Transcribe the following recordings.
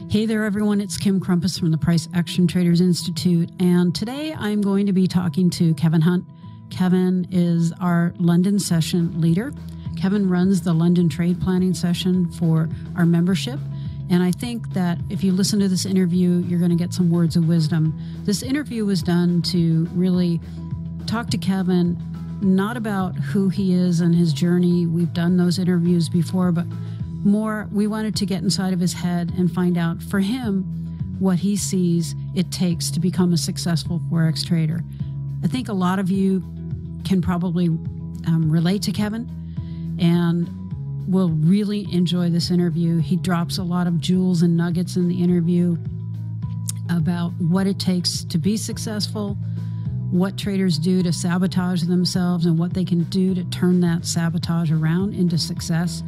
Hey there, everyone. It's Kim Crumpus from the Price Action Traders Institute. And today I'm going to be talking to Kevin Hunt. Kevin is our London session leader. Kevin runs the London trade planning session for our membership. And I think that if you listen to this interview, you're going to get some words of wisdom. This interview was done to really talk to Kevin, not about who he is and his journey. We've done those interviews before, but more, we wanted to get inside of his head and find out for him what he sees it takes to become a successful Forex trader. I think a lot of you can probably relate to Kevin and will really enjoy this interview. He drops a lot of jewels and nuggets in the interview about what it takes to be successful, what traders do to sabotage themselves, and what they can do to turn that sabotage around into success,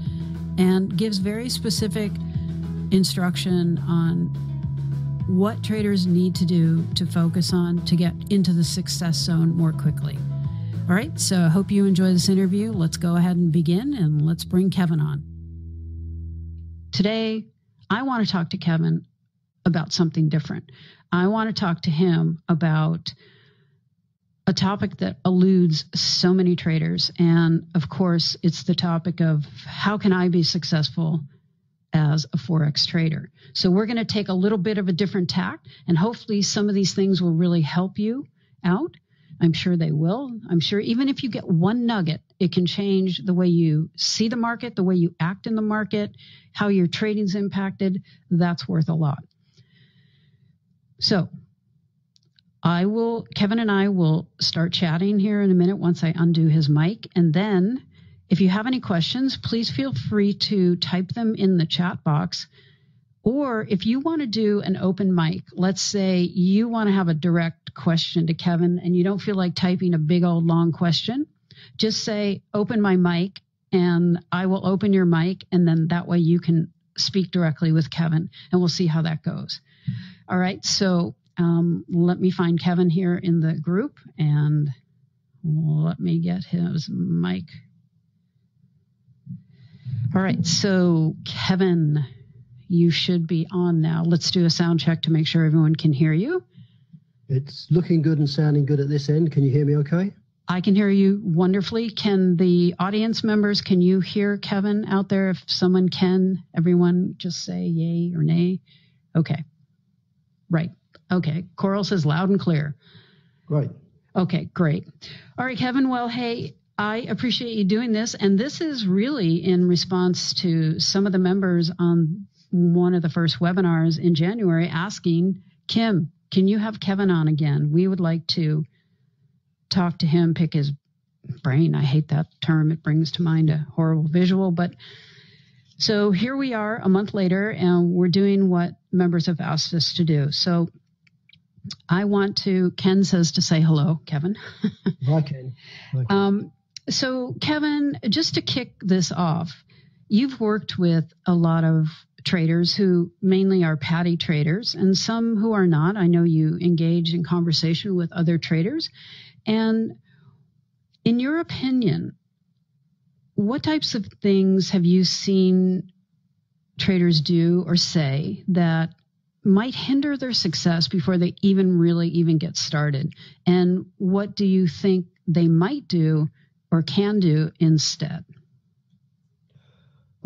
and gives very specific instruction on what traders need to do to focus on to get into the success zone more quickly. All right, so I hope you enjoy this interview. Let's go ahead and begin, and let's bring Kevin on. Today, I want to talk to Kevin about something different. I want to talk to him about a topic that eludes so many traders. And of course, it's the topic of how can I be successful as a Forex trader? So we're going to take a little bit of a different tack, and hopefully some of these things will really help you out. I'm sure they will. I'm sure even if you get one nugget, it can change the way you see the market, the way you act in the market, how your trading's impacted. That's worth a lot. So Kevin and I will start chatting here in a minute once I undo his mic. And then if you have any questions, please feel free to type them in the chat box. Or if you want to do an open mic, let's say you want to have a direct question to Kevin and you don't feel like typing a big old long question, just say, open my mic, and I will open your mic. And then that way you can speak directly with Kevin, and we'll see how that goes. All right. So let me find Kevin here in the group, and let me get his mic. All right, so Kevin, you should be on now. Let's do a sound check to make sure everyone can hear you. It's looking good and sounding good at this end. Can you hear me okay? I can hear you wonderfully. Can the audience members, can you hear Kevin out there? If someone can, everyone just say yay or nay. Okay, right. Okay, Coral says loud and clear. Right. Okay, great. All right, Kevin, well, hey, I appreciate you doing this. And this is really in response to some of the members on one of the first webinars in January asking, Kim, can you have Kevin on again? We would like to talk to him, pick his brain. I hate that term. It brings to mind a horrible visual. But so here we are a month later, and we're doing what members have asked us to do. So Ken says to say hello, Kevin. Hi, Ken. Hi, Ken. So Kevin, just to kick this off, you've worked with a lot of traders who mainly are patty traders and some who are not. I know you engage in conversation with other traders. And in your opinion, what types of things have you seen traders do or say that might hinder their success before they even get started? And what do you think they might do or can do instead?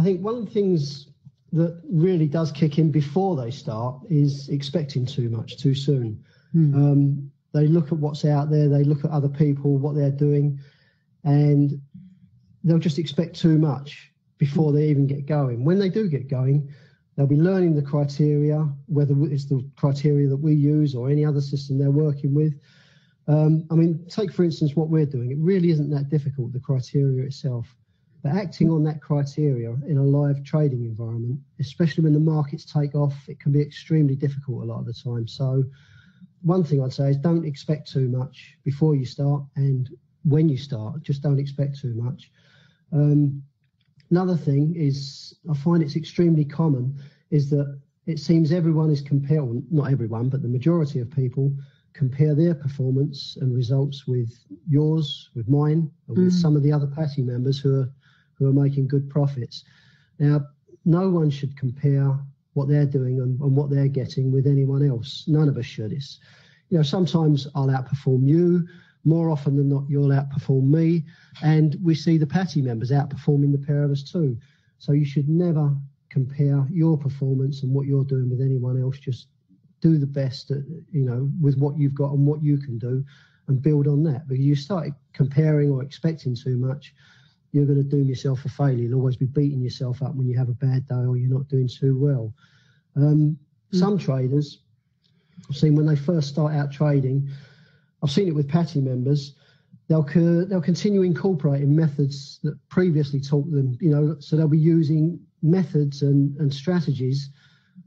I think one of the things that really does kick in before they start is expecting too much too soon. They look at what's out there, they look at other people, what they're doing, and they'll just expect too much before they even get going. When they do get going, they'll be learning the criteria, whether it's the criteria that we use or any other system they're working with. Take, for instance, what we're doing. It really isn't that difficult, the criteria itself. But acting on that criteria in a live trading environment, especially when the markets take off, it can be extremely difficult a lot of the time. So one thing I'd say is don't expect too much before you start, and when you start, just don't expect too much. Another thing is, I find it's extremely common, is that it seems everyone is comparing, not everyone, but the majority of people compare their performance and results with yours, with mine, and with some of the other patty members who are making good profits. Now, no one should compare what they're doing and what they're getting with anyone else. None of us should. It's, sometimes I'll outperform you. More often than not, you'll outperform me. And we see the Patty members outperforming the pair of us too. So you should never compare your performance and what you're doing with anyone else. Just do the best, with what you've got and what you can do, and build on that. But if you start comparing or expecting too much, you're going to doom yourself a failure. You'll always be beating yourself up when you have a bad day or you're not doing too well. Some traders, I've seen when they first start out trading, I've seen it with Patty members, they'll continue incorporating methods that previously taught them, so they'll be using methods and strategies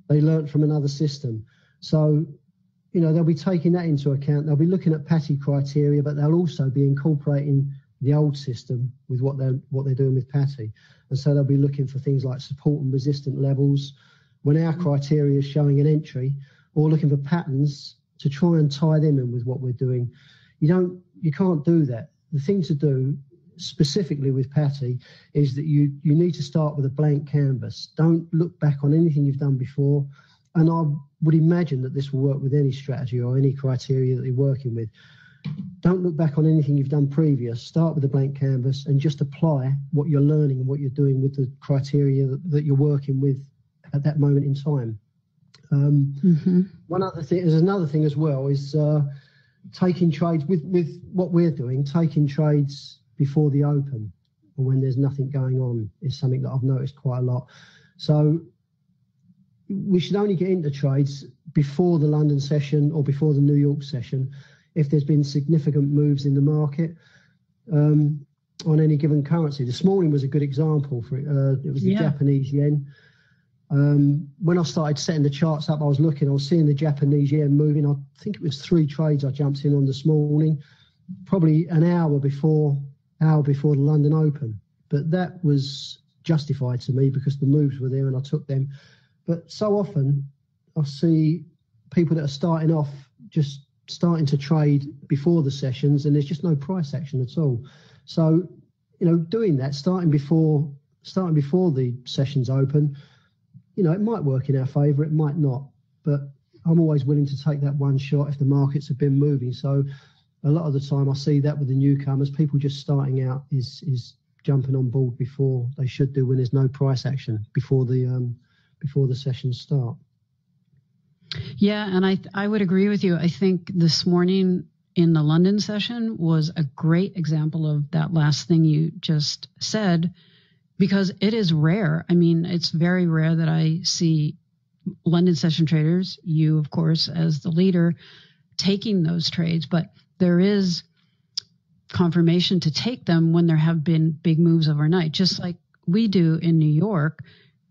they learnt from another system. So, they'll be taking that into account. They'll be looking at Patty criteria, but they'll also be incorporating the old system with what they're doing with Patty. And so they'll be looking for things like support and resistant levels when our criteria is showing an entry, or looking for patterns to try and tie them in with what we're doing. You can't do that. The thing to do specifically with Patty is that you need to start with a blank canvas. Don't look back on anything you've done before. And I would imagine that this will work with any strategy or any criteria that you're working with. Don't look back on anything you've done previous. Start with a blank canvas and just apply what you're learning and what you're doing with the criteria that you're working with at that moment in time. One other thing, there's another thing as well, is taking trades with what we're doing. Taking trades before the open or when there's nothing going on is something that I've noticed quite a lot. So we should only get into trades before the London session or before the New York session if there's been significant moves in the market on any given currency. This morning was a good example for it. It was the Japanese yen. When I started setting the charts up, I was seeing the Japanese yen moving. I think it was 3 trades I jumped in on this morning, probably an hour before the London Open. But that was justified to me because the moves were there and I took them. But so often I see people that are starting off just starting to trade before the sessions and there's just no price action at all. So, doing that, starting before the sessions open, it might work in our favour, it might not. But I'm always willing to take that one shot if the markets have been moving. So a lot of the time I see that with the newcomers, people just starting out is jumping on board before they should do when there's no price action before the sessions start. Yeah, and I would agree with you. I think this morning in the London session was a great example of that last thing you just said, because it is rare. I mean, it's very rare that I see London session traders, you, of course, as the leader, taking those trades, but there is confirmation to take them when there have been big moves overnight, just like we do in New York.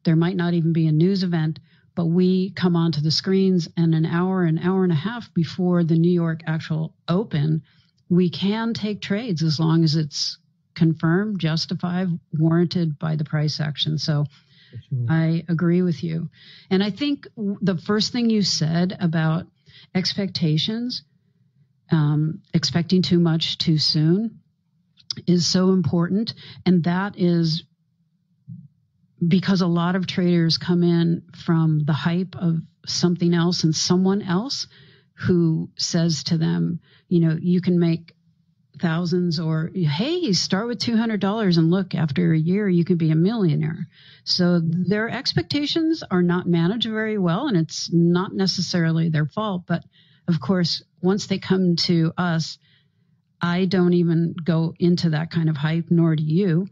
There might not even be a news event, but we come onto the screens and an hour and a half before the New York actual open, we can take trades as long as it's confirmed, justified, warranted by the price action. So I agree with you. And I think the first thing you said about expectations, expecting too much too soon, is so important. And that is because a lot of traders come in from the hype of something else and someone else who says to them, you can make thousands, or, hey, start with $200 and look, after a year, you could be a millionaire. So their expectations are not managed very well, and it's not necessarily their fault. But of course, once they come to us, I don't even go into that kind of hype, nor do you.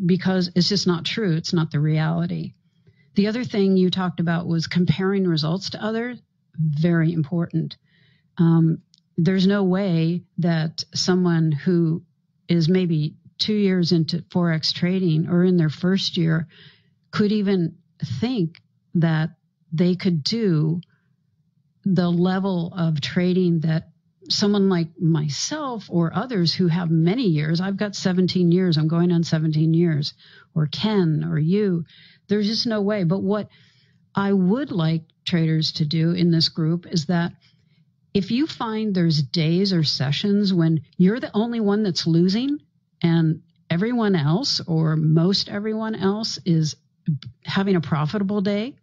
Because it's just not true. It's not the reality. The other thing you talked about was comparing results to others. Very important. There's no way that someone who is maybe 2 years into Forex trading or in their first year could even think that they could do the level of trading that someone like myself or others who have many years. I've got 17 years. I'm going on 17 years. Or Ken or you. There's just no way. But what I would like traders to do in this group is that if you find there's days or sessions when you're the only one that's losing and everyone else or most everyone else is having a profitable day,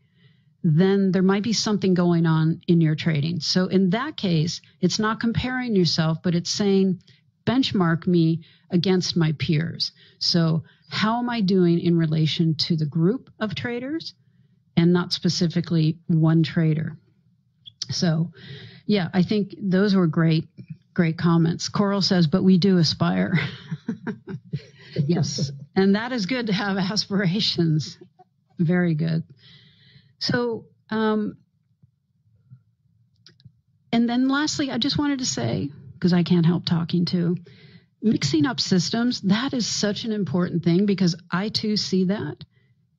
then there might be something going on in your trading. So in that case, it's not comparing yourself, but it's saying, benchmark me against my peers. So how am I doing in relation to the group of traders and not specifically one trader? So yeah, I think those were great comments. Coral says, but we do aspire. Yes. And that is good to have aspirations. Very good. So, and then lastly, I just wanted to say, because I can't help talking too, mixing up systems, that is such an important thing, because I too see that.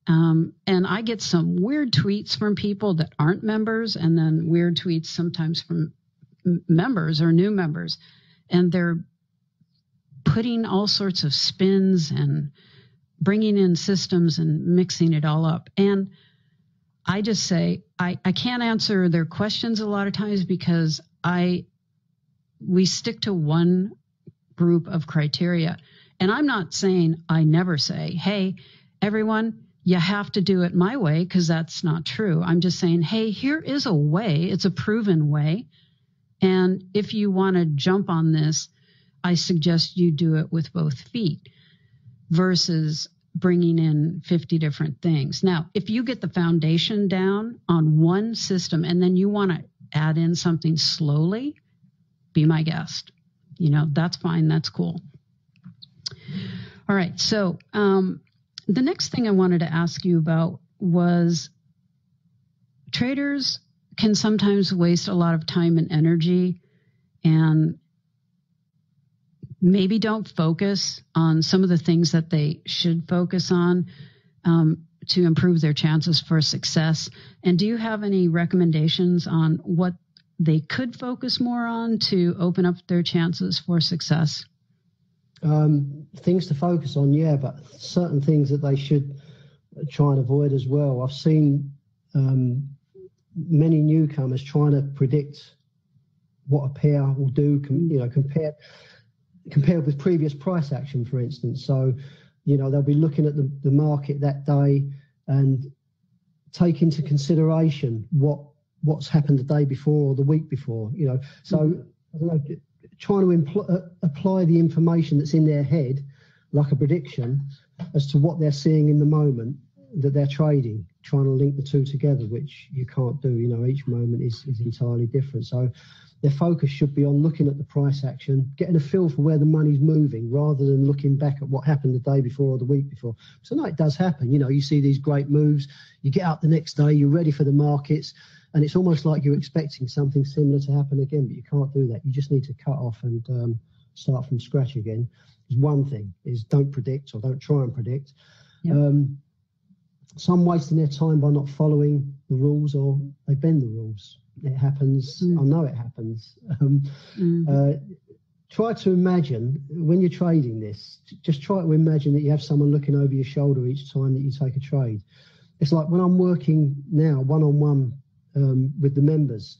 And I get some weird tweets from people that aren't members, and then weird tweets sometimes from members or new members. And they're putting all sorts of spins and bringing in systems and mixing it all up. And I just say, I can't answer their questions a lot of times, because we stick to one group of criteria. And I'm not saying, I never say, hey, everyone, you have to do it my way, because that's not true. I'm just saying, hey, here is a way. It's a proven way. And if you want to jump on this, I suggest you do it with both feet versus bringing in 50 different things. Now, if you get the foundation down on one system and then you want to add in something slowly, be my guest. That's fine. That's cool. All right. So the next thing I wanted to ask you about was traders can sometimes waste a lot of time and energy and maybe don't focus on some of the things that they should focus on to improve their chances for success. And do you have any recommendations on what they could focus more on to open up their chances for success? Things to focus on, yeah, but certain things that they should try and avoid as well. I've seen many newcomers trying to predict what a pair will do, compared with previous price action, for instance. So, they'll be looking at the market that day and take into consideration what's happened the day before or the week before, So, I don't know, trying to apply the information that's in their head, like a prediction, as to what they're seeing in the moment that they're trading, trying to link the two together, which you can't do. Each moment is entirely different. So their focus should be on looking at the price action, getting a feel for where the money's moving, rather than looking back at what happened the day before or the week before. So no, it does happen. You see these great moves, you get up the next day, you're ready for the markets, and it's almost like you're expecting something similar to happen again, but you can't do that. You just need to cut off and start from scratch again. One thing is, don't predict, or don't try and predict. Yep. Some wasting their time by not following the rules, or they bend the rules. It happens. I know it happens. Try to imagine, when you're trading this, just try to imagine that you have someone looking over your shoulder each time that you take a trade. It's like when I'm working now one-on-one with the members.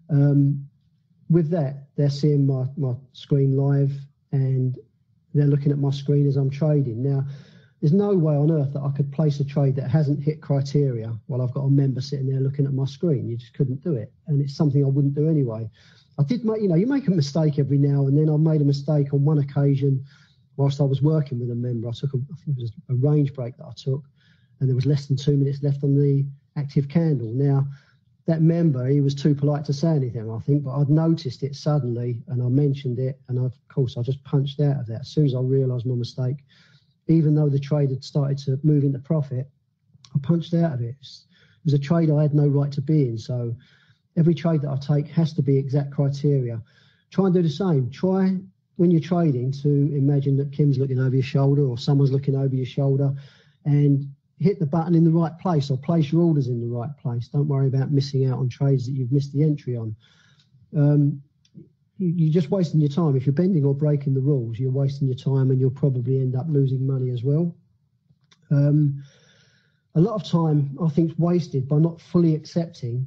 With that, they're seeing my screen live, and they're looking at my screen as I'm trading. Now, there's no way on earth that I could place a trade that hasn't hit criteria while I've got a member sitting there looking at my screen. You just couldn't do it. And it's something I wouldn't do anyway. I did make, you make a mistake every now and then. I made a mistake on one occasion whilst I was working with a member. I think it was a range break that I took, and there was less than 2 minutes left on the active candle. Now, that member, he was too polite to say anything, I think, but I'd noticed it suddenly, and I mentioned it, and of course I just punched out of that as soon as I realised my mistake. Even though the trade had started to move into profit, I punched out of it. It was a trade I had no right to be in. So every trade that I take has to be exact criteria. Try and do the same. Try, when you're trading, to imagine that Kim's looking over your shoulder, or someone's looking over your shoulder, and hit the button in the right place, or place your orders in the right place. Don't worry about missing out on trades that you've missed the entry on. You're just wasting your time. If you're bending or breaking the rules, you're wasting your time, and you'll probably end up losing money as well. A lot of time, I think, is wasted by not fully accepting.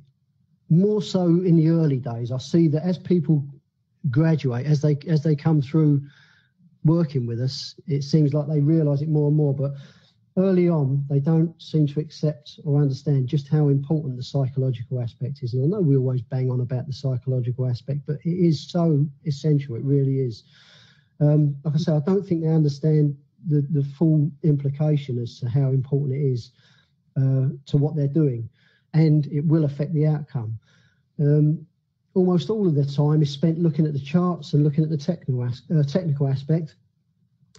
More so in the early days, I see that as people graduate, as they come through working with us, it seems like they realise it more and more. But early on, they don't seem to accept or understand just how important the psychological aspect is. And I know we always bang on about the psychological aspect, but it is so essential. It really is. Like I say, I don't think they understand the full implication as to how important it is to what they're doing, and it will affect the outcome. Almost all of their time is spent looking at the charts and looking at the technical aspect,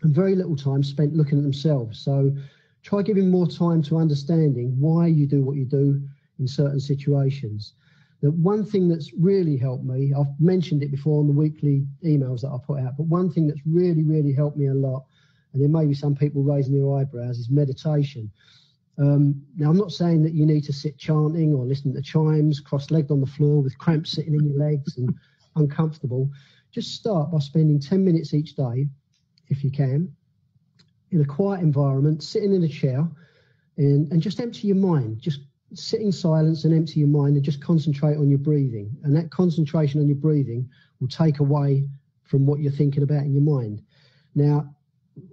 and very little time spent looking at themselves. So try giving more time to understanding why you do what you do in certain situations. The one thing that's really helped me, I've mentioned it before on the weekly emails that I put out, but one thing that's really, really helped me a lot, and there may be some people raising their eyebrows, is meditation. Now, I'm not saying that you need to sit chanting or listening to chimes, cross-legged on the floor with cramps sitting in your legs and uncomfortable. Just start by spending 10 minutes each day, if you can, in a quiet environment, sitting in a chair, and just empty your mind. Just sit in silence and empty your mind and just concentrate on your breathing. And that concentration on your breathing will take away from what you're thinking about in your mind. Now,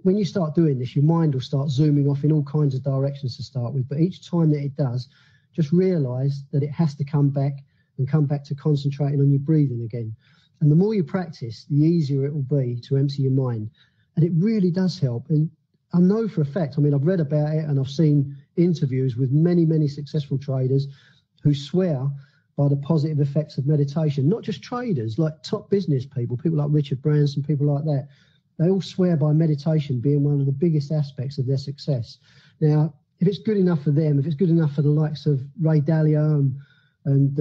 when you start doing this, your mind will start zooming off in all kinds of directions to start with. But each time that it does, just realise that it has to come back to concentrating on your breathing again. And the more you practice, the easier it will be to empty your mind. And it really does help. And I know for a fact, I mean, I've read about it and I've seen interviews with many, many successful traders who swear by the positive effects of meditation. Not just traders, like top business people like Richard Branson, people like that. They all swear by meditation being one of the biggest aspects of their success. Now, if it's good enough for them, if it's good enough for the likes of Ray Dalio and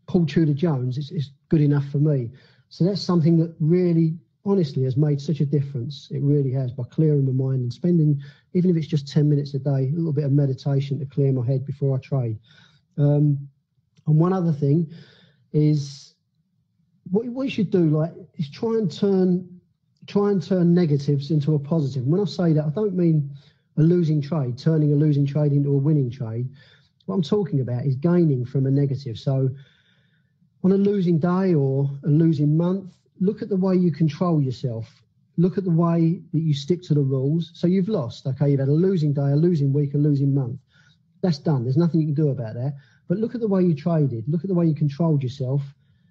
Paul Tudor Jones, it's good enough for me. So that's something that really, honestly, has made such a difference. It really has, by clearing my mind and spending, even if it's just 10 minutes a day, a little bit of meditation to clear my head before I trade. And one other thing is, what you should do, is try and turn negatives into a positive. And when I say that, I don't mean a losing trade, turning a losing trade into a winning trade. What I'm talking about is gaining from a negative. So on a losing day or a losing month, look at the way you control yourself. Look at the way that you stick to the rules. So you've lost. Okay, you've had a losing day, a losing week, a losing month. That's done. There's nothing you can do about that. But look at the way you traded. Look at the way you controlled yourself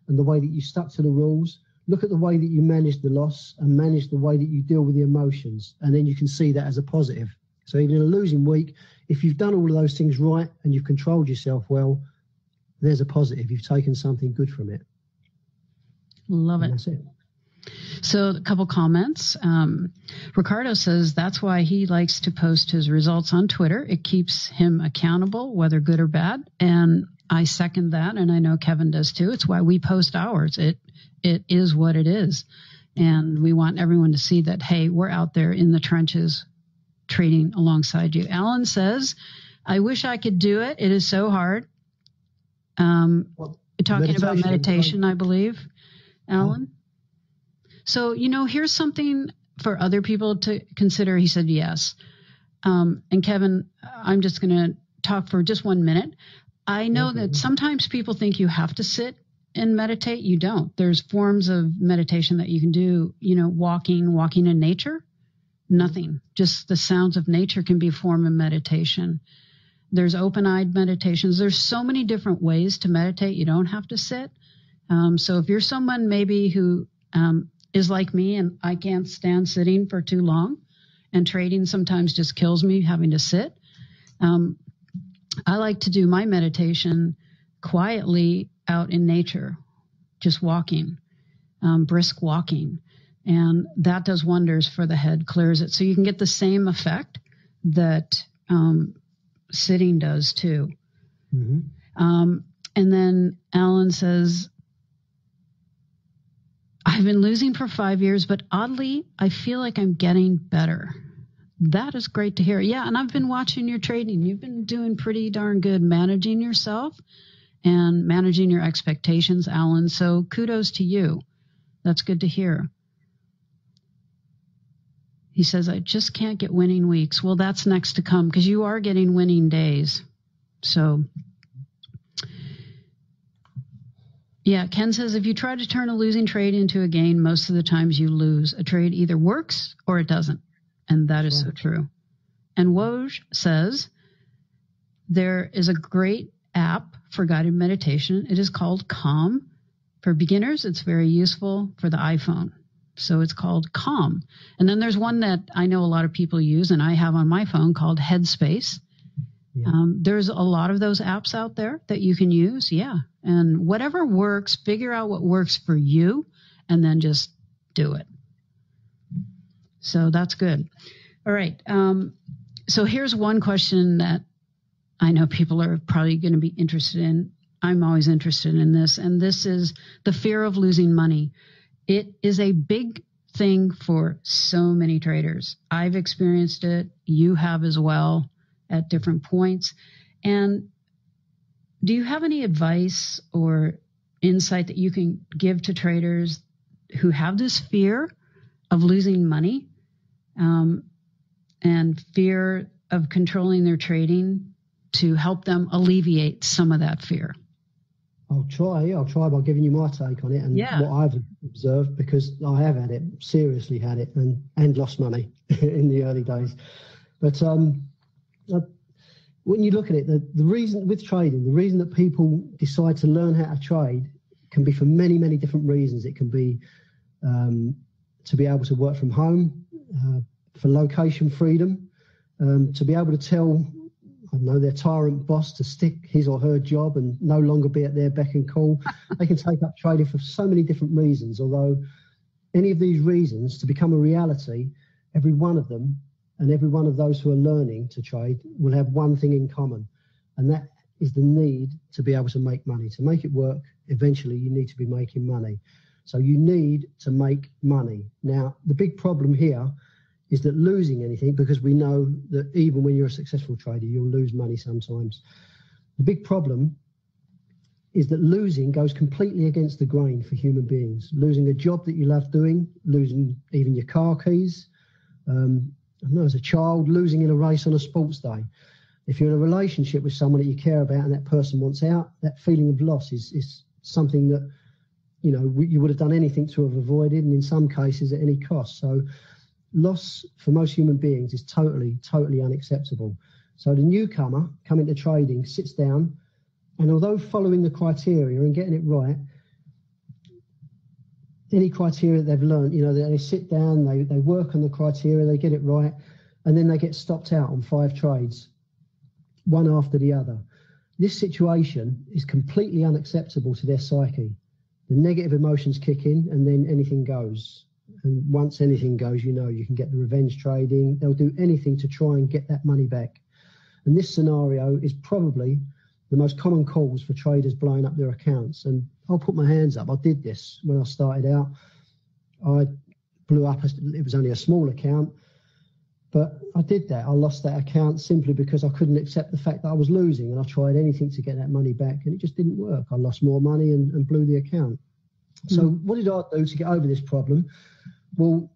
and the way that you stuck to the rules. Look at the way that you manage the loss and manage the way that you deal with the emotions. And then you can see that as a positive. So even in a losing week, if you've done all of those things right and you've controlled yourself well, there's a positive. You've taken something good from it. Love it. And that's it. So a couple comments. Ricardo says that's why he likes to post his results on Twitter. It keeps him accountable, whether good or bad. And I second that. And I know Kevin does too. It's why we post ours. It is what it is. And we want everyone to see that, hey, we're out there in the trenches trading alongside you. Alan says, I wish I could do it. It is so hard. Talking about meditation, I believe, Alan. So, here's something for other people to consider. He said yes. And Kevin, I'm just going to talk for just 1 minute. I know that sometimes people think you have to sit and meditate. You don't. There's forms of meditation that you can do, walking in nature, nothing. Just the sounds of nature can be a form of meditation. There's open-eyed meditations. There's so many different ways to meditate. You don't have to sit. So if you're someone maybe who is like me and I can't stand sitting for too long, and trading sometimes just kills me having to sit, I like to do my meditation quietly out in nature, just walking, brisk walking. And that does wonders for the head, clears it. So you can get the same effect that sitting does too. Mm-hmm. And then Alan says, I've been losing for 5 years, but oddly, I feel like I'm getting better. That is great to hear. Yeah, and I've been watching your trading. You've been doing pretty darn good managing yourself and managing your expectations, Alan. So kudos to you. That's good to hear. He says, I just can't get winning weeks. Well, that's next to come because you are getting winning days. So, yeah, Ken says, if you try to turn a losing trade into a gain, most of the times you lose. A trade either works or it doesn't. And that is so true. And Woj says there is a great app for guided meditation. It is called Calm. For beginners, it's very useful for the iPhone. So it's called Calm. And then there's one that I know a lot of people use, and I have on my phone, called Headspace. Yeah. There's a lot of those apps out there that you can use. Yeah. And whatever works, figure out what works for you, and then just do it. So that's good. All right. So here's one question that I know people are probably going to be interested in. I'm always interested in this, and this is the fear of losing money. It is a big thing for so many traders. I've experienced it. You have as well at different points. And do you have any advice or insight that you can give to traders who have this fear of losing money and fear of controlling their trading to help them alleviate some of that fear? I'll try by giving you my take on it and what I've observed, because I have had it, seriously had it, and lost money in the early days. But when you look at it, the reason with trading, the reason that people decide to learn how to trade can be for many, many different reasons. It can be to be able to work from home, for location freedom, to be able to tell, I don't know, their tyrant boss to stick his or her job and no longer be at their beck and call. They can take up trading for so many different reasons, although any of these reasons, to become a reality, every one of them and every one of those who are learning to trade will have one thing in common, and that is the need to be able to make money. To make it work, eventually you need to be making money. So you need to make money. Now, the big problem here is that losing anything, because we know that even when you're a successful trader, you'll lose money sometimes. The big problem is that losing goes completely against the grain for human beings. Losing a job that you love doing, losing even your car keys, I know as a child, losing in a race on a sports day. If you're in a relationship with someone that you care about and that person wants out, that feeling of loss is something that, you know, you would have done anything to have avoided, and in some cases at any cost. So loss for most human beings is totally, totally unacceptable. So the newcomer coming to trading sits down, and although following the criteria and getting it right, any criteria they've learned, you know, they sit down, they work on the criteria, they get it right, and then they get stopped out on 5 trades, one after the other. This situation is completely unacceptable to their psyche. The negative emotions kick in, and then anything goes. And once anything goes, you know, you can get the revenge trading. They'll do anything to try and get that money back. And this scenario is probably the most common cause for traders blowing up their accounts. And I'll put my hands up. I did this when I started out. I blew up, it was only a small account, but I did that. I lost that account simply because I couldn't accept the fact that I was losing, and I tried anything to get that money back, and it just didn't work. I lost more money and blew the account. So what did I do to get over this problem? Well,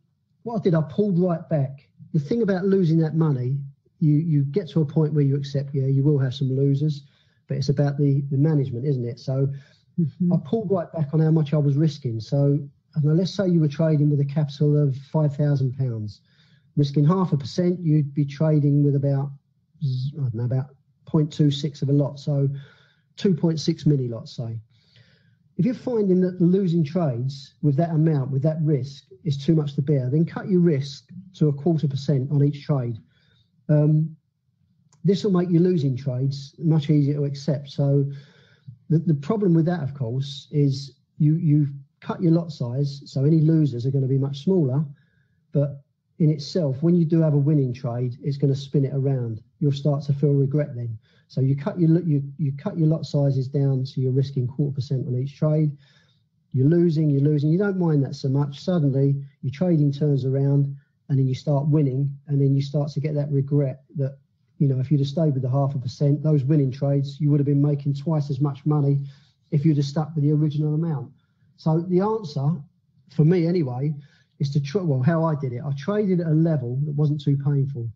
what I did, I pulled right back. The thing about losing that money, you get to a point where you accept, you will have some losers, but it's about the management, isn't it? So I pulled right back on how much I was risking. So I don't know, let's say you were trading with a capital of £5,000. Risking 0.5%, you'd be trading with about 0.26 of a lot. So 2.6 mini lots, say. If you're finding that the losing trades with that amount, with that risk, is too much to bear, then cut your risk to 0.25% on each trade. This will make your losing trades much easier to accept. So the problem with that, of course, is you cut your lot size, so any losers are going to be much smaller, but in itself, when you do have a winning trade, it's going to spin it around. You'll start to feel regret then. So you cut your lot sizes down, so you're risking 0.25% on each trade. You're losing. You don't mind that so much. Suddenly, your trading turns around, and then you start winning, and then you start to get that regret that, you know, if you'd have stayed with the 0.5%, those winning trades, you would have been making twice as much money if you'd have stuck with the original amount. So the answer, for me anyway, is to try, well, how I did it. I traded at a level that wasn't too painful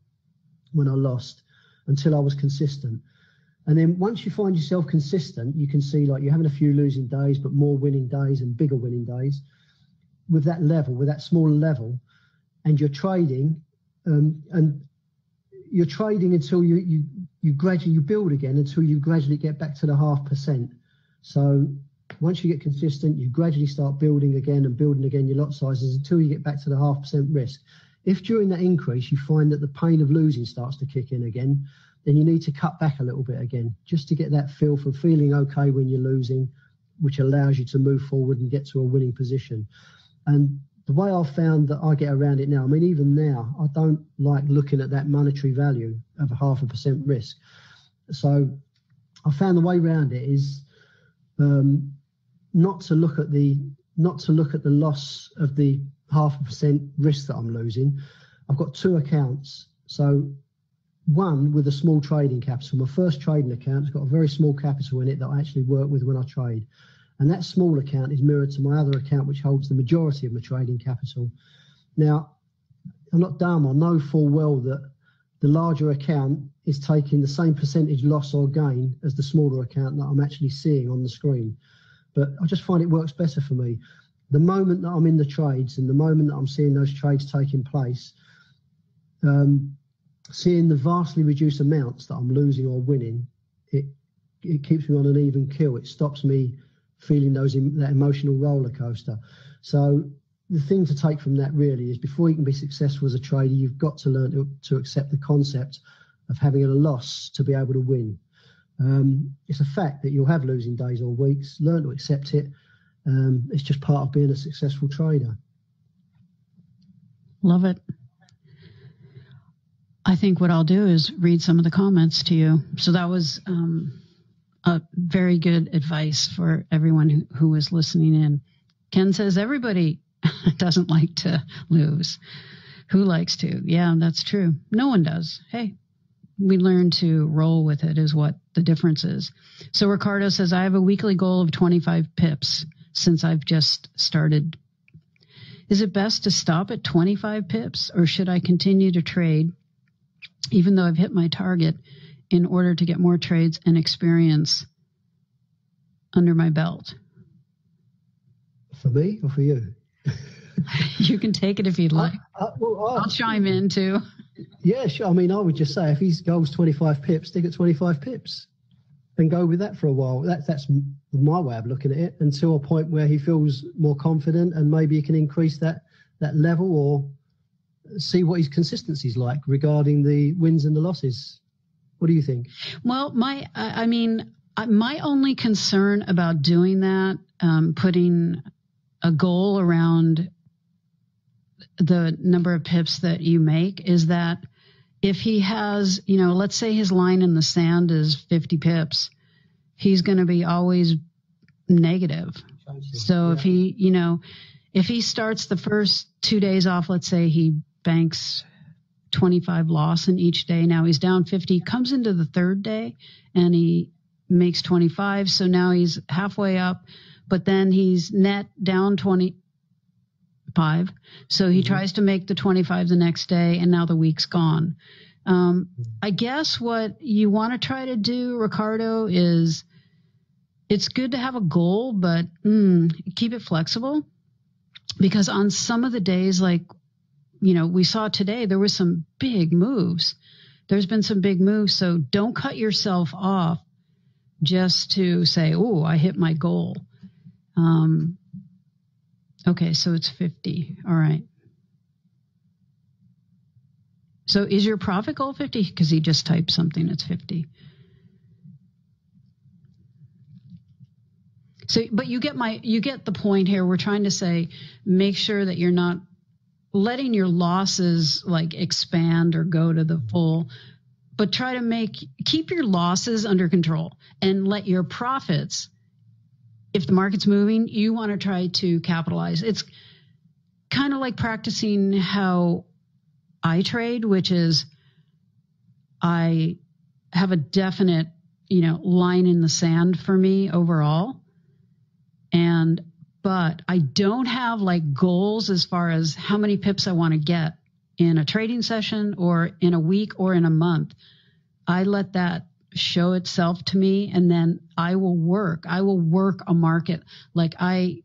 when I lost until I was consistent. And then once you find yourself consistent, you can see like you're having a few losing days, but more winning days and bigger winning days with that level, with that smaller level, and you're trading. And you're trading until you gradually build again, until you gradually get back to the 0.5%. So once you get consistent, you gradually start building again and building again your lot sizes until you get back to the 0.5% risk. If during that increase you find that the pain of losing starts to kick in again, then you need to cut back a little bit again, just to get that feel for feeling okay when you're losing, which allows you to move forward and get to a winning position. And the way I've found that I get around it now, I mean, even now, I don't like looking at that monetary value of a 0.5% risk. So I found the way around it is not to look at the loss of the 0.5% risk that I'm losing. I've got two accounts. So one with a small trading capital. My first trading account has got a very small capital in it that I actually work with when I trade. And that small account is mirrored to my other account, which holds the majority of my trading capital. Now, I'm not dumb. I know full well that the larger account is taking the same percentage loss or gain as the smaller account that I'm actually seeing on the screen. But I just find it works better for me. The moment that I'm in the trades and the moment that I'm seeing those trades taking place, seeing the vastly reduced amounts that I'm losing or winning, it keeps me on an even keel. It stops me feeling that emotional roller coaster. So the thing to take from that really is, before you can be successful as a trader, you've got to learn to accept the concept of having a loss to be able to win. It's a fact that you'll have losing days or weeks. Learn to accept it. It's just part of being a successful trader. Love it. I think what I'll do is read some of the comments to you. So that was a very good advice for everyone who was listening in. Ken says, everybody doesn't like to lose. Who likes to? Yeah, that's true. No one does. Hey, we learn to roll with it is what the difference is. So Ricardo says, I have a weekly goal of 25 pips since I've just started. Is it best to stop at 25 pips, or should I continue to trade even though I've hit my target in order to get more trades and experience under my belt? For me or for you? You can take it if you'd like. I'll chime in too. Yeah, sure. I mean, I would just say if his goal's 25 pips, stick at 25 pips and go with that for a while. That's my way of looking at it, until a point where he feels more confident and maybe he can increase that level, or see what his consistency is like regarding the wins and the losses. What do you think? Well, my only concern about doing that, putting a goal around the number of pips that you make, is that if he has, let's say his line in the sand is 50 pips, he's going to be always negative. So if he starts the first 2 days off, let's say he banks 25 loss in each day. Now he's down 50, comes into the third day and he makes 25. So now he's halfway up, but then he's net down 25. So he tries to make the 25 the next day, and now the week's gone. I guess what you want to try to do, Ricardo, is it's good to have a goal, but keep it flexible, because on some of the days, like, we saw today, there was some big moves. There's been some big moves. So don't cut yourself off just to say, oh, I hit my goal. Okay, so it's 50. All right. So is your profit goal 50? Because he just typed something that's 50. So, but you get the point here. We're trying to say, make sure that you're not letting your losses like expand or go to the full, but try to keep your losses under control and let your profits, if the market's moving, you want to try to capitalize. It's kind of like practicing how I trade, which is I have a definite, line in the sand for me overall. But I don't have like goals as far as how many pips I want to get in a trading session or in a week or in a month. I let that show itself to me, and then I will work a market. Like I,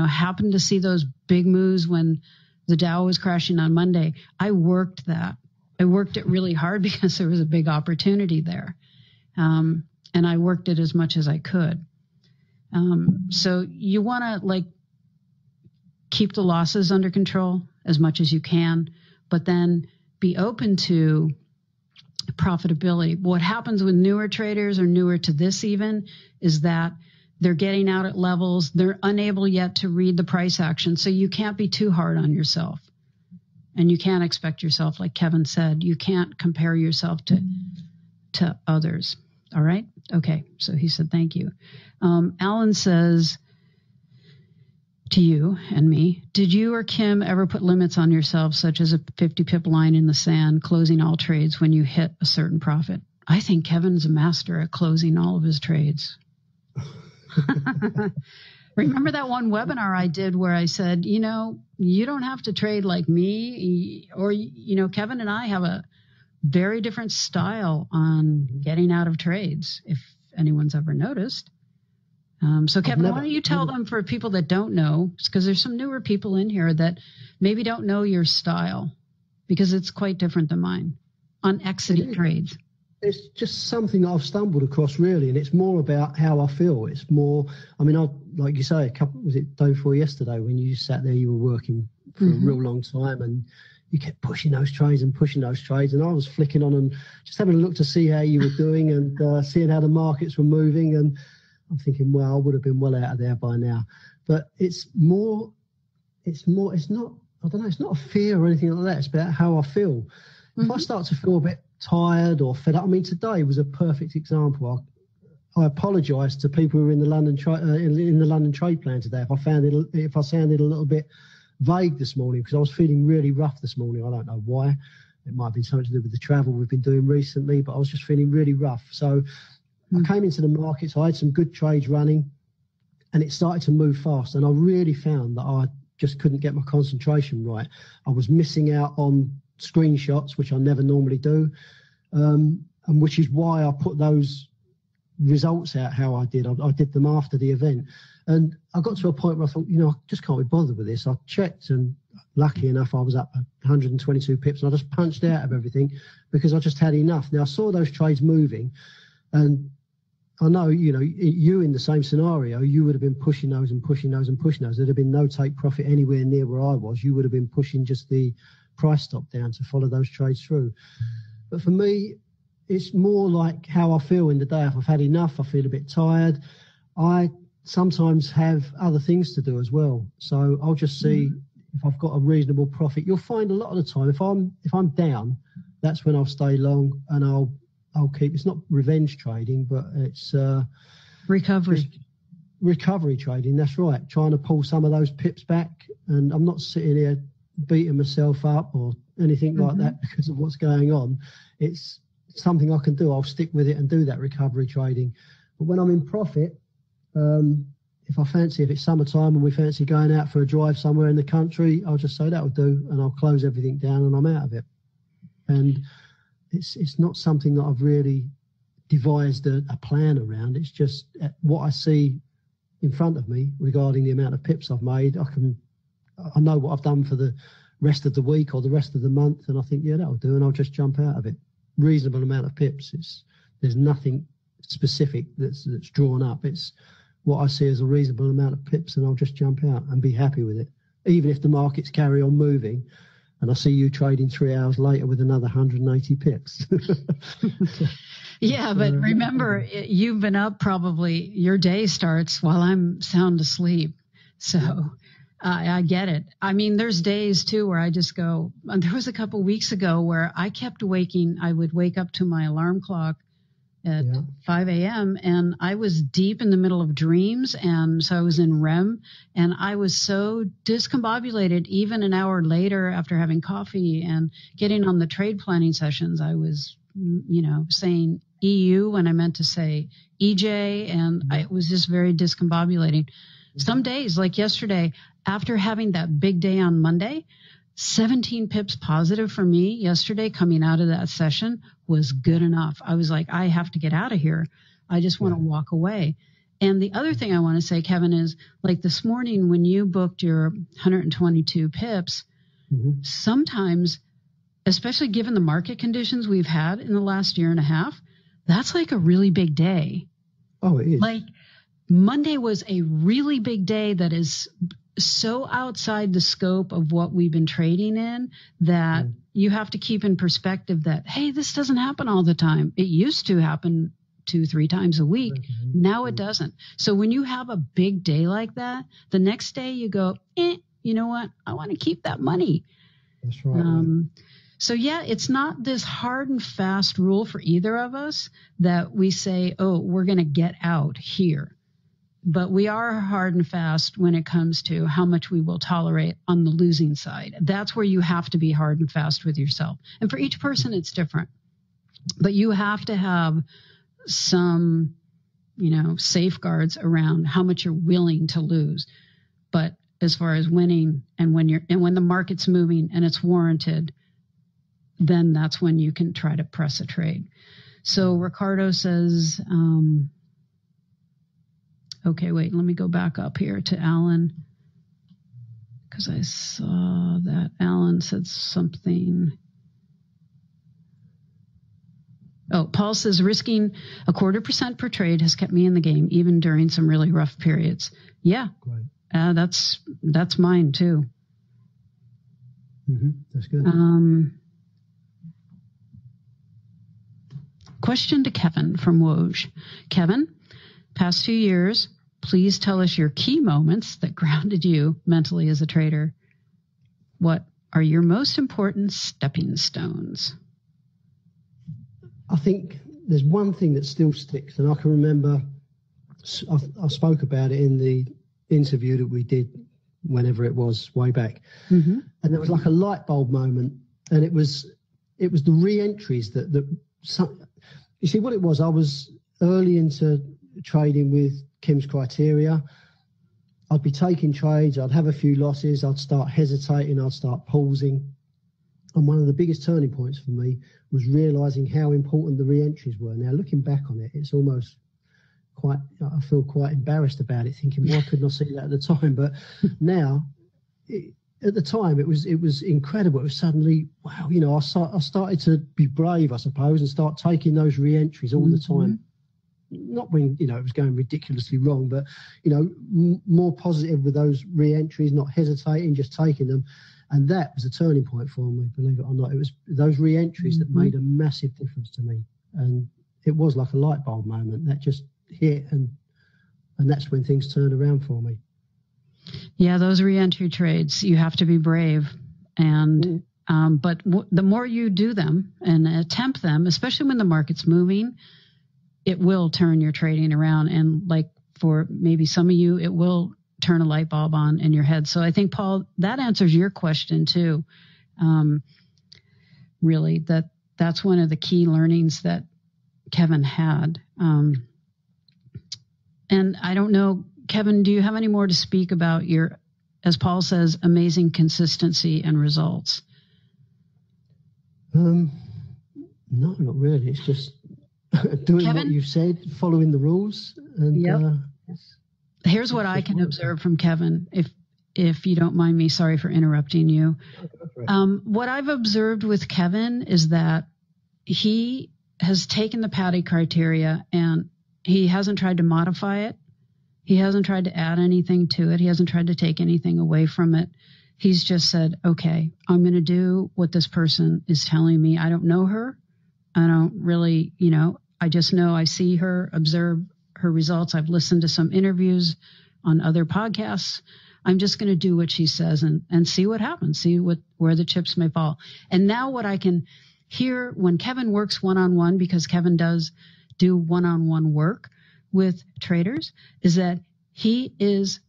happened to see those big moves when the Dow was crashing on Monday. I worked that. I worked it really hard because there was a big opportunity there. And I worked it as much as I could. So you want to like keep the losses under control as much as you can, but then be open to profitability. What happens with newer traders or newer to this even is that they're getting out at levels. They're unable yet to read the price action. So you can't be too hard on yourself. And you can't expect yourself, like Kevin said, you can't compare yourself to others. All right? Okay. So he said, thank you. Alan says to you and me, did you or Kim ever put limits on yourself, such as a 50 pip line in the sand, closing all trades when you hit a certain profit? I think Kevin's a master at closing all of his trades. Remember that one webinar I did where I said, you don't have to trade like me, or, Kevin and I have a very different style on getting out of trades, if anyone's ever noticed. So Kevin, why don't you tell them, for people that don't know, because there's some newer people in here that maybe don't know your style, because it's quite different than mine on exiting trades. It's just something that I've stumbled across, really, and it's more about how I feel. It's more, like you say, was it day before yesterday when you sat there, you were working for a real long time, and you kept pushing those trades, and I was flicking on and just having a look to see how you were doing and seeing how the markets were moving, and I'm thinking, well, I would have been well out of there by now. But it's not, I don't know, it's not a fear or anything like that. It's about how I feel. If I start to feel a bit tired or fed up, today was a perfect example. I apologise to people who are in the London in the London trade plan today if I sounded a little bit vague this morning, because I was feeling really rough this morning. I don't know why. It might have been something to do with the travel we've been doing recently, but I was just feeling really rough. So I came into the markets. I had some good trades running, and it started to move fast. And I really found that I just couldn't get my concentration right. I was missing out on screenshots, which I never normally do, and which is why I put those results out how I did. I did them after the event, and I got to a point where I thought, I just can't be bothered with this. I checked, and lucky enough, I was up 122 pips, and I just punched out of everything because I just had enough. Now I saw those trades moving, and I know, you in the same scenario, you would have been pushing those and pushing those and pushing those. There'd have been no take profit anywhere near where I was. You would have been pushing just the price stop down to follow those trades through. But for me, it's more like how I feel in the day. If I've had enough, I feel a bit tired. I sometimes have other things to do as well. So I'll just see if I've got a reasonable profit. You'll find a lot of the time, if I'm down, that's when I'll stay long, and I'll keep. It's not revenge trading, but it's recovery trading. That's right. Trying to pull some of those pips back, and I'm not sitting here beating myself up or anything like that because of what's going on. It's something I can do. I'll stick with it and do that recovery trading. But when I'm in profit, if it's summertime and we fancy going out for a drive somewhere in the country, I'll just say that'll do, and I'll close everything down and I'm out of it. And it's not something that I've really devised a plan around. It's just what I see in front of me regarding the amount of pips I've made. I know what I've done for the rest of the week or the rest of the month, and I think, yeah, that'll do, and I'll just jump out of it. Reasonable amount of pips. There's nothing specific that's drawn up. It's what I see as a reasonable amount of pips, and I'll just jump out and be happy with it. Even if the markets carry on moving, and I see you trading 3 hours later with another 180 pips. Yeah, but remember, you've been up probably, your day starts while I'm sound asleep. So I get it. There's days too where I just go, there was a couple weeks ago where I kept waking. I would wake up to my alarm clock at 5 a.m. and I was deep in the middle of dreams. And so I was in REM, and I was so discombobulated. Even an hour later, after having coffee and getting on the trade planning sessions, I was, saying EU when I meant to say EJ. And it was just very discombobulating. Some days, like yesterday, after having that big day on Monday, 17 pips positive for me yesterday coming out of that session was good enough. I was like, I have to get out of here. I just want to walk away. And the other thing I want to say, Kevin, is like this morning when you booked your 122 pips, sometimes especially given the market conditions we've had in the last year and a half, that's like a really big day. Oh, it is. Like Monday was a really big day that is so outside the scope of what we've been trading in that you have to keep in perspective that, hey, this doesn't happen all the time. It used to happen 2-3 times a week. Now it doesn't. So when you have a big day like that, the next day you go, you know what? I want to keep that money. That's right. So yeah, it's not this hard and fast rule for either of us that we say, oh, we're going to get out here. But we are hard and fast when it comes to how much we will tolerate on the losing side. That's where you have to be hard and fast with yourself. And for each person, it's different. But you have to have some, safeguards around how much you're willing to lose. But as far as winning and when the market's moving and it's warranted, then that's when you can try to press a trade. So Ricardo says, okay, wait, let me go back up here to Alan, because I saw that Alan said something. Oh, Paul says risking 0.25% per trade has kept me in the game, even during some really rough periods. Yeah, that's mine too. That's good. Question to Kevin from Woj. Kevin, past 2 years, please tell us your key moments that grounded you mentally as a trader. What are your most important stepping stones? I think there's one thing that still sticks, and I can remember I spoke about it in the interview that we did whenever it was, way back. And there was like a light bulb moment, and it was the re-entries that you see what it was. I was early into trading with Kim's criteria. I'd be taking trades, I'd have a few losses, I'd start hesitating, I'd start pausing. And one of the biggest turning points for me was realizing how important the re-entries were. Now, looking back on it, it's almost I feel quite embarrassed about it, thinking, why couldn't I see that at the time? But now, at the time, it was incredible. It was suddenly, wow, I started to be brave, I suppose, and start taking those re-entries all the time. Not when, it was going ridiculously wrong, but, more positive with those re-entries, not hesitating, just taking them. And that was a turning point for me, believe it or not. It was those re-entries that made a massive difference to me. And it was like a light bulb moment that just hit, and that's when things turned around for me. Yeah, those re-entry trades, you have to be brave. And but the more you do them and attempt them, especially when the market's moving, it will turn your trading around. And like for maybe some of you, it will turn a light bulb on in your head. So I think, Paul, that answers your question too. Really, that's one of the key learnings that Kevin had. And I don't know, Kevin, do you have any more to speak about your, as Paul says, amazing consistency and results? No, not really. It's just doing Kevin, what you've said, following the rules. And here's what I can observe from Kevin, if you don't mind me. Sorry for interrupting you. What I've observed with Kevin is that he has taken the PADI criteria and he hasn't tried to modify it. He hasn't tried to add anything to it. He hasn't tried to take anything away from it. He's just said, okay, I'm going to do what this person is telling me. I don't know her. I don't really, I just know I see her, observe her results. I've listened to some interviews on other podcasts. I'm just going to do what she says and see what happens, see where the chips may fall. And now what I can hear when Kevin works one-on-one, because Kevin does do one-on-one work with traders, is that he's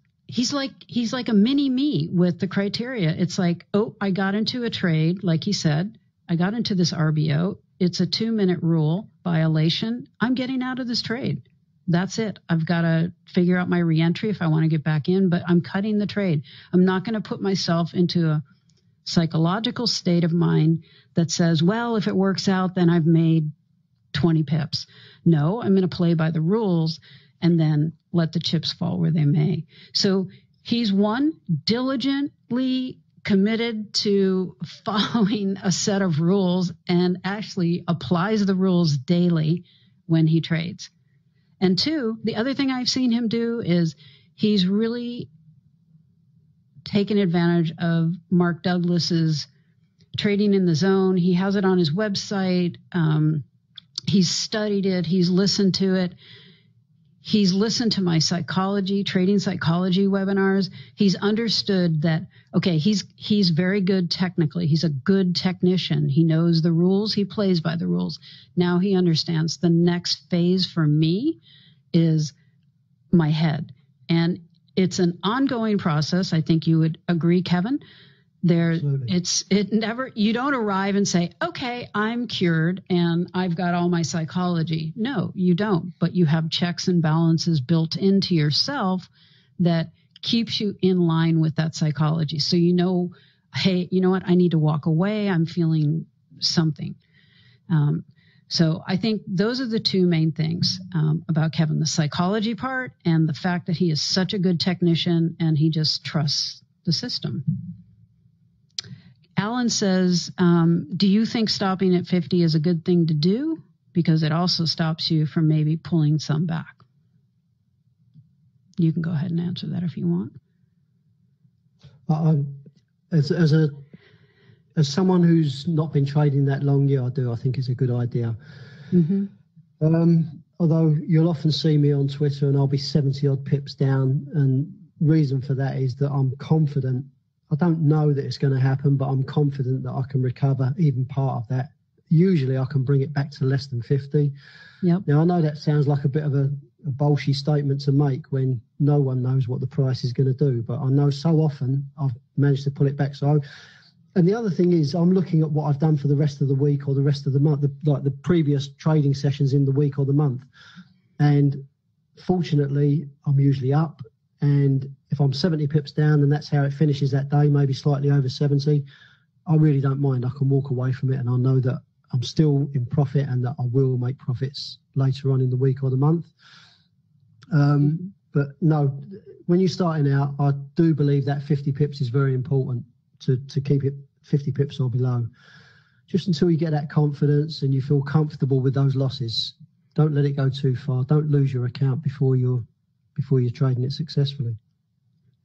like a mini me with the criteria. It's like, oh, I got into a trade, like he said, I got into this RBO. It's a 2-minute rule violation. I'm getting out of this trade. That's it. I've got to figure out my reentry if I want to get back in, but I'm cutting the trade. I'm not going to put myself into a psychological state of mind that says, well, if it works out, then I've made 20 pips. No, I'm going to play by the rules and then let the chips fall where they may. So he's diligently committed to following a set of rules and actually applies the rules daily when he trades. And two, the other thing I've seen him do is he's really taken advantage of Mark Douglas's Trading in the Zone. He has it on his website. He's studied it. He's listened to it. He's listened to my trading psychology webinars. He's understood that, okay, he's very good technically. He's a good technician. He knows the rules. He plays by the rules. Now he understands the next phase for me is my head. And it's an ongoing process. I think you would agree, Kevin. You don't arrive and say, okay, I'm cured and I've got all my psychology. No, you don't. But you have checks and balances built into yourself that keeps you in line with that psychology. So you know, hey, you know what? I need to walk away. I'm feeling something. So I think those are the two main things about Kevin, the psychology part and the fact that he is such a good technician and he just trusts the system. Alan says, do you think stopping at 50 is a good thing to do? Because it also stops you from maybe pulling some back. You can go ahead and answer that if you want. As someone who's not been trading that long, yeah, I do. I think it's a good idea. Mm-hmm. Although you'll often see me on Twitter and I'll be 70 odd pips down. And reason for that is that I'm confident. I don't know that it's going to happen, but I'm confident that I can recover even part of that. Usually I can bring it back to less than 50. Yep. Now, I know that sounds like a bit of a bolshy statement to make when no one knows what the price is going to do, but I know so often I've managed to pull it back. And the other thing is I'm looking at what I've done for the rest of the week or the rest of the month, like the previous trading sessions in the week or the month. And fortunately, I'm usually up. And if I'm 70 pips down and that's how it finishes that day, maybe slightly over 70, I really don't mind. I can walk away from it and I know that I'm still in profit and that I will make profits later on in the week or the month. But no, when you're starting out, I do believe that 50 pips is very important to keep it 50 pips or below. Just until you get that confidence and you feel comfortable with those losses. Don't let it go too far. Don't lose your account before you're trading it successfully.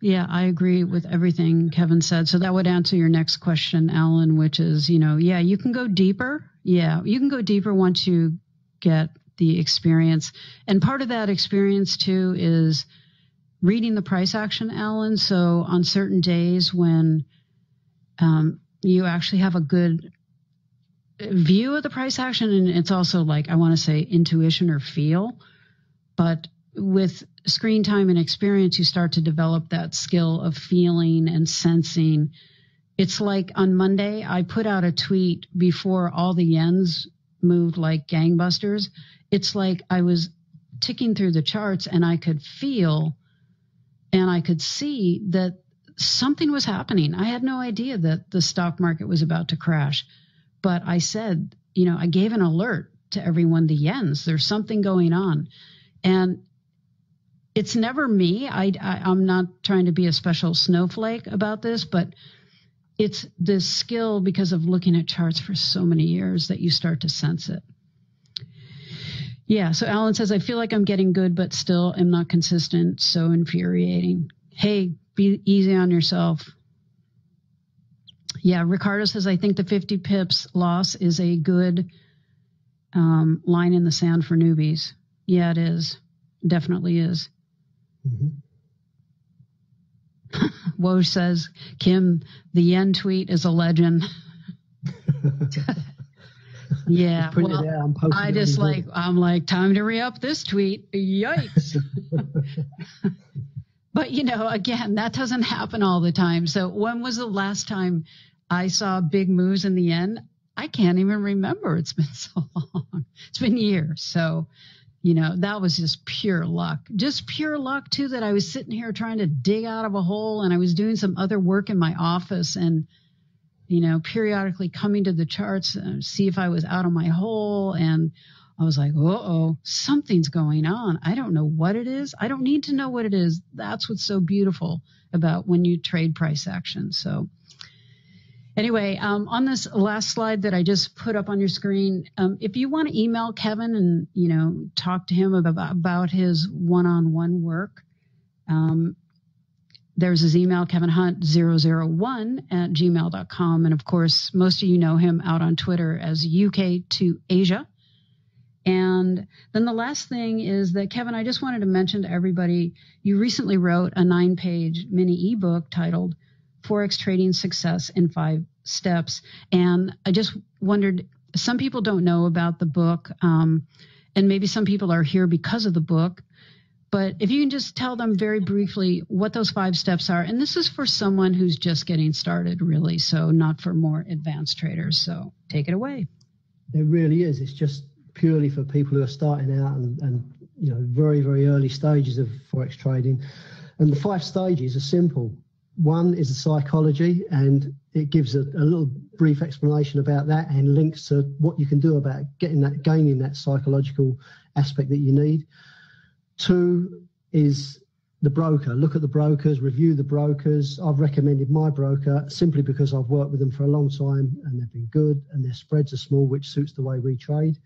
Yeah, I agree with everything Kevin said. So that would answer your next question, Alan, which is, yeah, you can go deeper. Yeah, you can go deeper once you get the experience. And part of that experience, too, is reading the price action, Alan. So on certain days when you actually have a good view of the price action, and it's also like, I want to say intuition or feel, but with screen time and experience, you start to develop that skill of feeling and sensing. It's like on Monday, I put out a tweet before all the yens moved like gangbusters. It's like I was ticking through the charts and I could feel and I could see that something was happening. I had no idea that the stock market was about to crash. But I said, I gave an alert to everyone, the yens, there's something going on. And it's never me. I'm not trying to be a special snowflake about this, but it's this skill because of looking at charts for so many years that you start to sense it. Yeah, so Alan says, I feel like I'm getting good, but still am not consistent. So infuriating. Hey, be easy on yourself. Yeah, Ricardo says, I think the 50 pips loss is a good line in the sand for newbies. Yeah, it is. Definitely is. Mm-hmm. Woj says, Kim, the yen tweet is a legend. Yeah, well, I'm like, time to re-up this tweet. Yikes. But, again, that doesn't happen all the time. So when was the last time I saw big moves in the yen? I can't even remember. It's been so long. It's been years. So, that was just pure luck. Just pure luck, too, that I was sitting here trying to dig out of a hole and I was doing some other work in my office and, periodically coming to the charts and see if I was out of my hole. And I was like, uh-oh, something's going on. I don't know what it is. I don't need to know what it is. That's what's so beautiful about when you trade price action. So Anyway, on this last slide that I just put up on your screen, if you want to email Kevin and, talk to him about his one-on-one work, there's his email, kevinhunt001@gmail.com. And of course, most of you know him out on Twitter as UK2Asia. And then the last thing is that, Kevin, I just wanted to mention to everybody, you recently wrote a 9-page mini ebook titled Forex Trading Success in 5 Steps. And I just wondered, some people don't know about the book, and maybe some people are here because of the book. But if you can just tell them very briefly what those 5 steps are. And this is for someone who's just getting started, really, so not for more advanced traders. So take it away. It really is. It's just purely for people who are starting out and very, very early stages of Forex trading. And the 5 stages are simple. 1 is the psychology, and it gives a little brief explanation about that and links to what you can do about gaining that psychological aspect that you need. 2 is the broker. Look at the brokers, review the brokers. I've recommended my broker simply because I've worked with them for a long time and they've been good and their spreads are small, which suits the way we trade.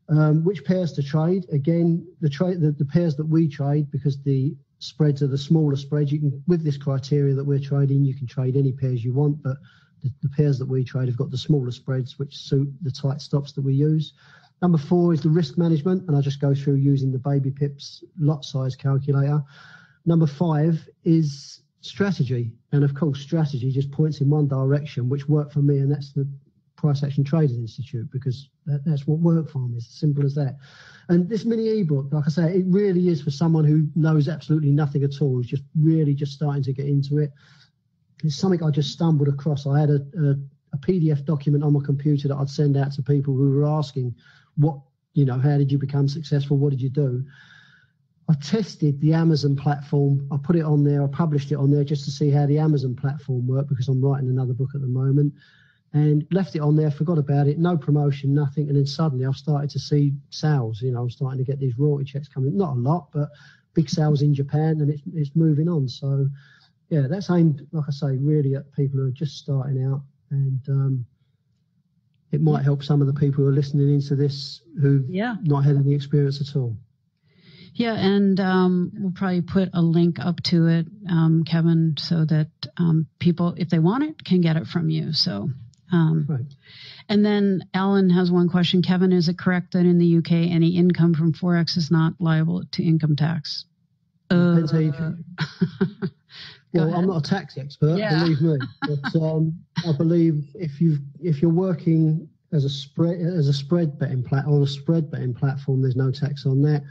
Which pairs to trade? Again, the pairs that we trade, because the spreads are the smaller spreads. You can, with this criteria that we're trading, you can trade any pairs you want, but the pairs that we trade have got the smaller spreads, which suit the tight stops that we use. Number 4 is the risk management, and I'll just go through using the Baby Pips lot size calculator. Number 5 is strategy, and of course, strategy just points in one direction, which worked for me, and that's the Price Action Traders Institute, because that's what worked for me. It's as simple as that. And this mini ebook, like I say, it really is for someone who knows absolutely nothing at all, who's just really starting to get into it. It's something I just stumbled across. I had a PDF document on my computer that I'd send out to people who were asking, how did you become successful? What did you do? I tested the Amazon platform. I put it on there. I published it on there just to see how the Amazon platform worked, because I'm writing another book at the moment. And left it on there, forgot about it, no promotion, nothing. And then suddenly I've started to see sales. I'm starting to get these royalty checks coming. Not a lot, but big sales in Japan, and it's moving on. So, yeah, that's aimed, like I say, really at people who are just starting out. And it might help some of the people who are listening into this who've not had any experience at all. Yeah, and we'll probably put a link up to it, Kevin, so that people, if they want it, can get it from you. So. Right. And then Alan has one question. Kevin, is it correct that in the UK, any income from Forex is not liable to income tax? Depends how you treat it. Well, I'm not a tax expert, believe me, but I believe if you're working as a spread betting platform, there's no tax on that.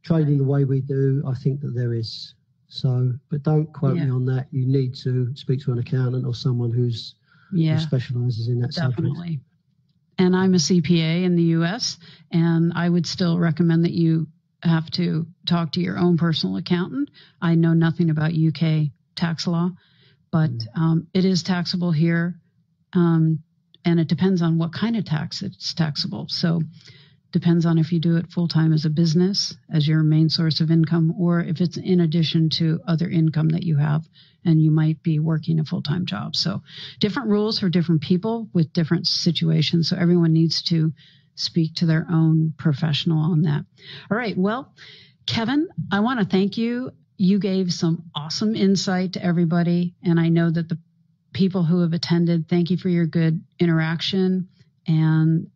Trading the way we do, I think that there is. So, but don't quote me on that. You need to speak to an accountant or someone who specializes in that subject. Definitely. And I'm a CPA in the U.S., and I would still recommend that you have to talk to your own personal accountant. I know nothing about UK tax law, but it is taxable here, and it depends on what kind of tax it's taxable. So depends on if you do it full-time as a business, as your main source of income, or if it's in addition to other income that you have, and you might be working a full-time job. So different rules for different people with different situations. So everyone needs to speak to their own professional on that. All right. Well, Kevin, I want to thank you. You gave some awesome insight to everybody. And I know that the people who have attended, thank you for your good interaction. And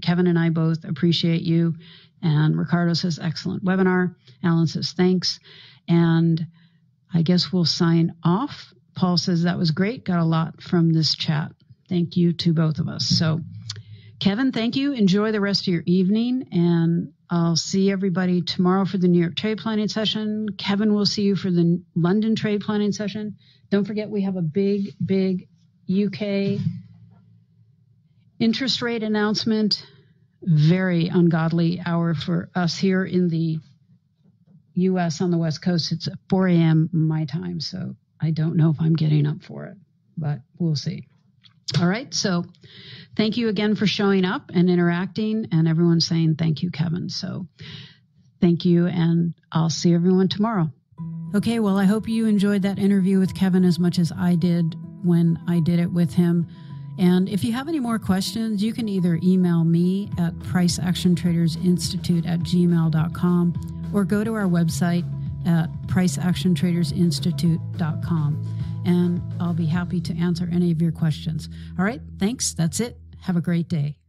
Kevin and I both appreciate you. And Ricardo says, excellent webinar. Alan says, thanks. And I guess we'll sign off. Paul says, that was great. Got a lot from this chat. Thank you to both of us. So Kevin, thank you. Enjoy the rest of your evening. And I'll see everybody tomorrow for the New York trade planning session. Kevin will see you for the London trade planning session. Don't forget, we have a big, big UK interest rate announcement. Very ungodly hour for us here in the U.S. on the West Coast. It's 4 a.m. my time, so I don't know if I'm getting up for it, but we'll see. All right, so thank you again for showing up and interacting, and everyone's saying thank you, Kevin. So thank you, and I'll see everyone tomorrow. Okay, well, I hope you enjoyed that interview with Kevin as much as I did when I did it with him. And if you have any more questions, you can either email me at priceactiontradersinstitute@gmail.com or go to our website at priceactiontradersinstitute.com. And I'll be happy to answer any of your questions. All right, thanks. That's it. Have a great day.